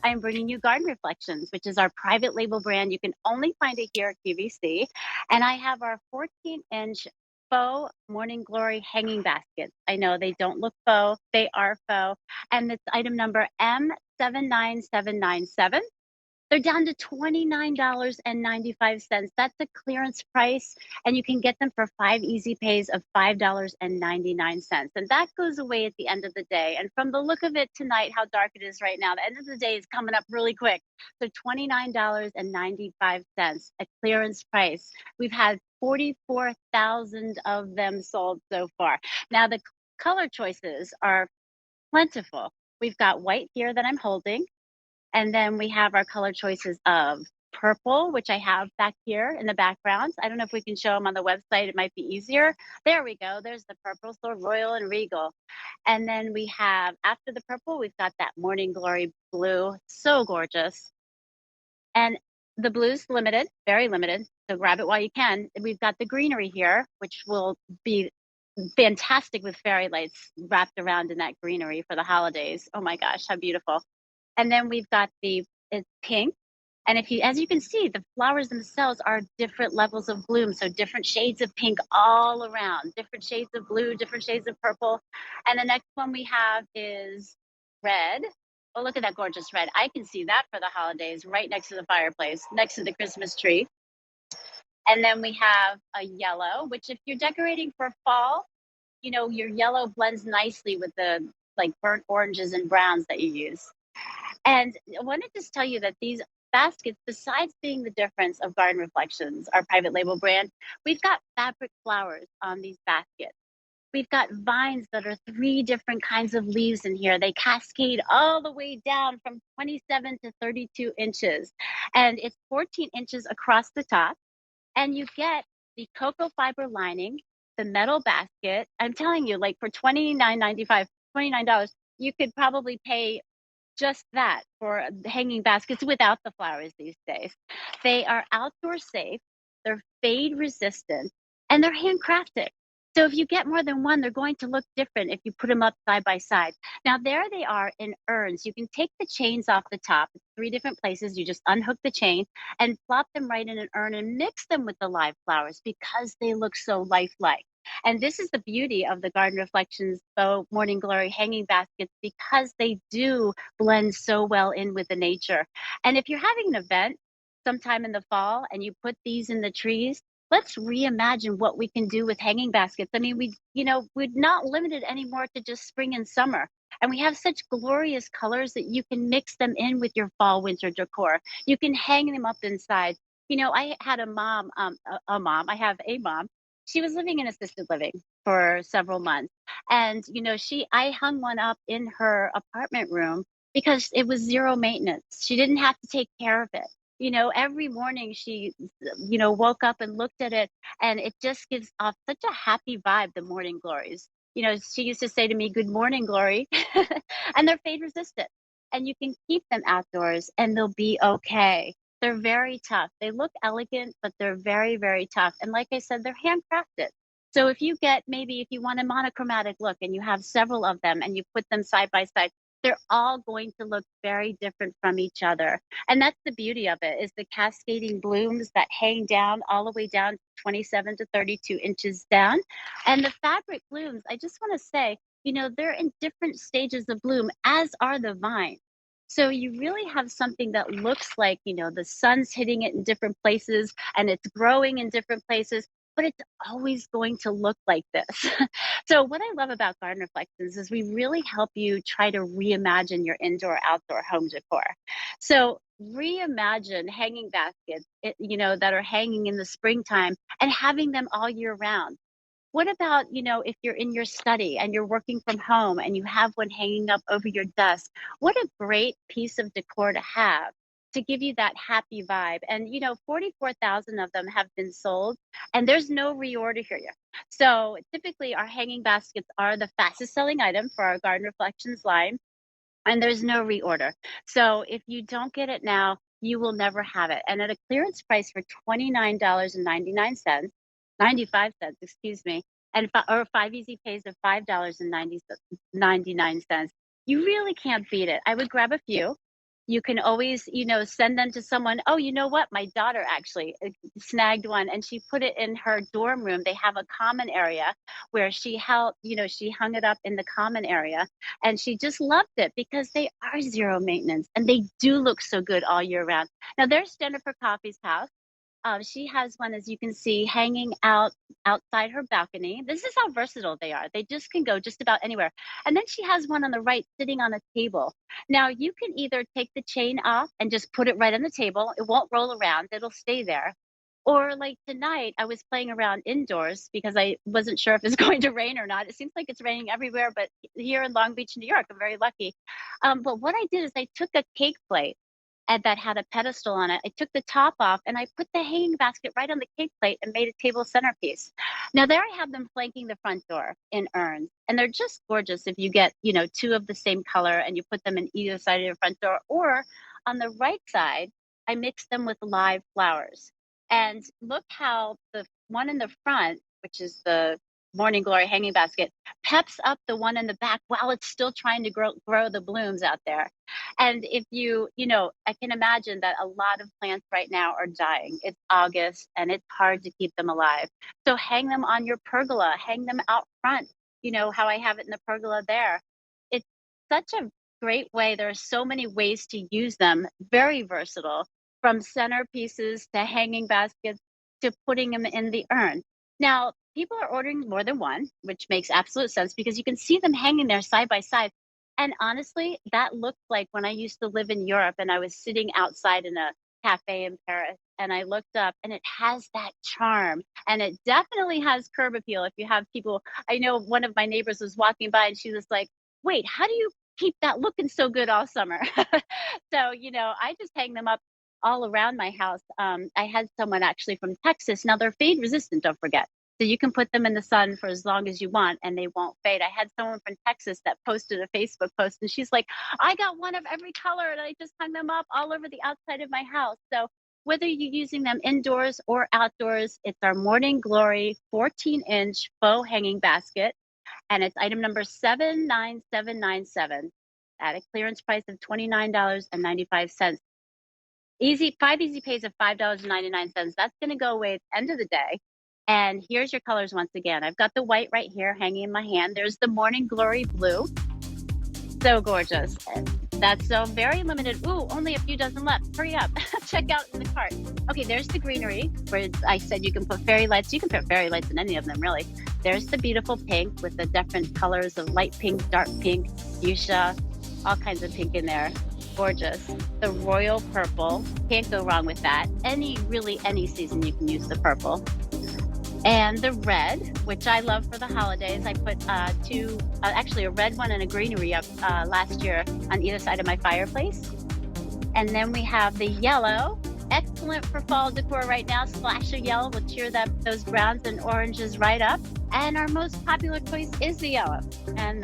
I am bringing you Garden Reflections, which is our private label brand. You can only find it here at QVC. And I have our 14-inch faux Morning Glory hanging baskets. I know they don't look faux, they are faux. And it's item number M79797. They're down to $29.95. That's a clearance price, and you can get them for 5 easy pays of $5.99. And that goes away at the end of the day. And from the look of it tonight, how dark it is right now, the end of the day is coming up really quick. So $29.95, a clearance price. We've had 44,000 of them sold so far. Now, the color choices are plentiful. We've got white here that I'm holding. And then we have our color choices of purple, which I have back here in the background. I don't know if we can show them on the website. It might be easier. There we go. There's the purple, so royal and regal. And then we have, after the purple, we've got that Morning Glory blue. So gorgeous. And the blue's limited, very limited. So grab it while you can. We've got the greenery here, which will be fantastic with fairy lights wrapped around in that greenery for the holidays. Oh my gosh, how beautiful. And then we've got it's pink. And as you can see, the flowers themselves are different levels of bloom. So different shades of pink all around, different shades of blue, different shades of purple. And the next one we have is red. Oh, look at that gorgeous red. I can see that for the holidays right next to the fireplace, next to the Christmas tree. And then we have a yellow, which if you're decorating for fall, your yellow blends nicely with the like burnt oranges and browns that you use. And I want to just tell you that these baskets, besides being the difference of Garden Reflections, our private label brand, we've got fabric flowers on these baskets. We've got vines that are 3 different kinds of leaves in here. They cascade all the way down from 27 to 32 inches. And it's 14 inches across the top. And you get the cocoa fiber lining, the metal basket. I'm telling you, like for $29.95, $29, you could probably pay just that for hanging baskets without the flowers these days. They are outdoor safe, they're fade resistant, and they're handcrafted. So if you get more than one, they're going to look different if you put them up side by side. Now, there they are in urns. You can take the chains off the top, 3 different places. You just unhook the chain and plop them right in an urn and mix them with the live flowers because they look so lifelike. And this is the beauty of the Garden Reflections Faux Morning Glory hanging baskets because they do blend so well in with the nature. And if you're having an event sometime in the fall and you put these in the trees, let's reimagine what we can do with hanging baskets. I mean, we're not limited anymore to just spring and summer. And we have such glorious colors that you can mix them in with your fall winter decor. You can hang them up inside. I had a mom, I have a mom. She was living in assisted living for several months. And, I hung one up in her apartment room because it was zero maintenance. She didn't have to take care of it. Every morning she, woke up and looked at it, and it just gives off such a happy vibe, the morning glories. She used to say to me, "Good morning, Glory." And they're fade resistant. And you can keep them outdoors and they'll be okay. They're very tough. They look elegant, but they're very, very tough. And like I said, they're handcrafted. So if you want a monochromatic look and you have several of them and you put them side by side, they're all going to look very different from each other. And that's the beauty of it, is the cascading blooms that hang down all the way down 27 to 32 inches down. And the fabric blooms, I just want to say, they're in different stages of bloom, as are the vines. So you really have something that looks like, the sun's hitting it in different places and it's growing in different places, but it's always going to look like this. So what I love about Garden Reflections is we really help you try to reimagine your indoor outdoor home decor. So reimagine hanging baskets, that are hanging in the springtime and having them all year round. What about, if you're in your study and you're working from home and you have one hanging up over your desk? What a great piece of decor to have to give you that happy vibe. And, 44,000 of them have been sold and there's no reorder here yet. So typically our hanging baskets are the fastest selling item for our Garden Reflections line, and there's no reorder. So if you don't get it now, you will never have it. And at a clearance price for $29.99, 95 cents, excuse me, and or 5 easy pays of $5.99. You really can't beat it. I would grab a few. You can always, send them to someone. Oh, you know what? My daughter actually snagged one and she put it in her dorm room. They have a common area where she held, she hung it up in the common area and she just loved it because they are zero maintenance and they do look so good all year round. Now there's Jennifer Coffey's house. She has one, as you can see, hanging outside her balcony. This is how versatile they are. They just can go just about anywhere. And then she has one on the right sitting on a table. Now you can either take the chain off and just put it right on the table. It won't roll around. It'll stay there. Or like tonight, I was playing around indoors because I wasn't sure if it's going to rain or not. It seems like it's raining everywhere, but here in Long Beach, New York, I'm very lucky. But what I did is I took a cake plate and that had a pedestal on it. I took the top off and I put the hanging basket right on the cake plate and made a table centerpiece. Now there I have them flanking the front door in urns, and they're just gorgeous if you get, two of the same color and you put them in either side of your front door. Or on the right side, I mix them with live flowers. And look how the one in the front, which is the Morning Glory hanging basket, peps up the one in the back while it's still trying to grow the blooms out there. And if I can imagine that a lot of plants right now are dying. It's August and it's hard to keep them alive. So hang them on your pergola, hang them out front, how I have it in the pergola there. It's such a great way. There are so many ways to use them, very versatile, from centerpieces to hanging baskets to putting them in the urn. Now, people are ordering more than one, which makes absolute sense because you can see them hanging there side by side. And honestly, that looked like when I used to live in Europe and I was sitting outside in a cafe in Paris and I looked up and it has that charm and it definitely has curb appeal. If you have people, I know one of my neighbors was walking by and she was like, wait, how do you keep that looking so good all summer? So, I just hang them up all around my house. I had someone actually from Texas. Now they're fade resistant, don't forget. So you can put them in the sun for as long as you want and they won't fade. I had someone from Texas that posted a Facebook post and she's like, I got one of every color and I just hung them up all over the outside of my house. So whether you're using them indoors or outdoors, it's our Morning Glory 14-inch faux hanging basket. And it's item number 79797 at a clearance price of $29.95. Five easy pays of $5.99. That's going to go away at the end of the day. And here's your colors once again. I've got the white right here hanging in my hand. There's the Morning Glory blue. So gorgeous. That's so very limited. Ooh, only a few dozen left. Hurry up. Check out in the cart. Okay, there's the greenery where I said you can put fairy lights. You can put fairy lights in any of them, really. There's the beautiful pink with the different colors of light pink, dark pink, fuchsia, all kinds of pink in there. Gorgeous. The royal purple. Can't go wrong with that. Any season you can use the purple. And the red, which I love for the holidays. I put actually a red one and a greenery up last year on either side of my fireplace. And then we have the yellow, excellent for fall decor right now. Splash of yellow will cheer those browns and oranges right up. And our most popular choice is the yellow. And